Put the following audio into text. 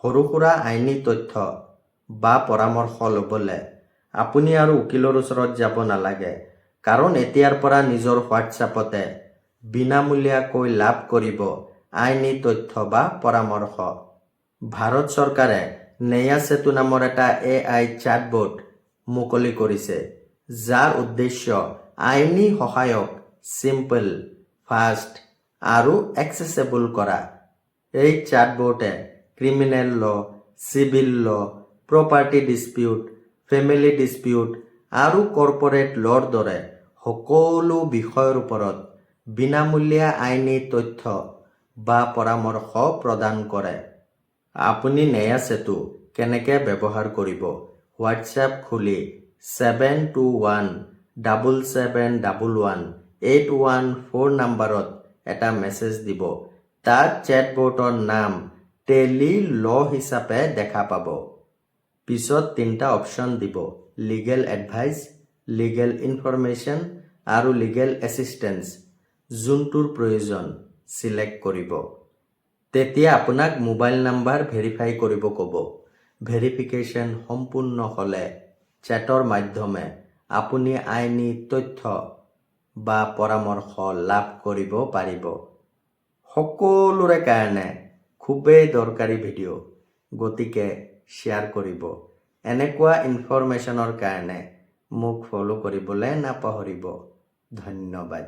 সৰু সুৰা আইনী তথ্য বা পৰামৰ্শ ল'বলৈ আপুনি আৰু উকিলৰ ওচৰত যাব নালাগে, কাৰণ এতিয়াৰ পৰা নিজৰ হোৱাটছএপতে বিনামূলীয়াকৈ লাভ কৰিব আইনী তথ্য বা পৰামৰ্শ। ভাৰত চৰকাৰে ন্যায় সেতু নামৰ এটা AI চাটবট মুকলি কৰিছে, যাৰ উদ্দেশ্য আইনী সহায়ক চিম্পল, ফাষ্ট আৰু এক্সেছেবল কৰা। এই চাটবটে ক্ৰিমিনেল ল, চিভিল ল, প্ৰপাৰ্টি ডিস্পিউট, ফেমিলি ডিস্পিউট আৰু কৰ্পৰেট ল'ৰ দৰে সকলো বিষয়ৰ ওপৰত বিনামূলীয়া আইনী তথ্য বা পৰামৰ্শ প্ৰদান কৰে। আপুনি ন্যায় সেতু কেনেকৈ ব্যৱহাৰ কৰিব? হোৱাটছএপ খুলি 7217711814 নম্বৰত এটা মেছেজ দিব। তাত চেটবটৰ নাম টেলি ল হিচাপে দেখা পাব। পিছত 3টা অপশ্যন দিব: লিগেল এডভাইচ, লিগেল ইনফৰমেশ্যন আৰু লিগেল এছিষ্টেন্স। যোনটোৰ প্ৰয়োজন চিলেক্ট কৰিব। তেতিয়া আপোনাক মোবাইল নাম্বাৰ ভেৰিফাই কৰিব ক'ব। ভেৰিফিকেশ্যন সম্পূৰ্ণ হ'লে চেটৰ মাধ্যমে আপুনি আইনী তথ্য বা পৰামৰ্শ লাভ কৰিব পাৰিব। সকলোৰে কাৰণে খুবেই দৰকাৰী ভিডিঅ', গতিকে শ্বেয়াৰ কৰিব। এনেকুৱা ইনফৰমেশ্যনৰ কাৰণে মোক ফ'ল' কৰিবলৈ নাপাহৰিব। ধন্যবাদ।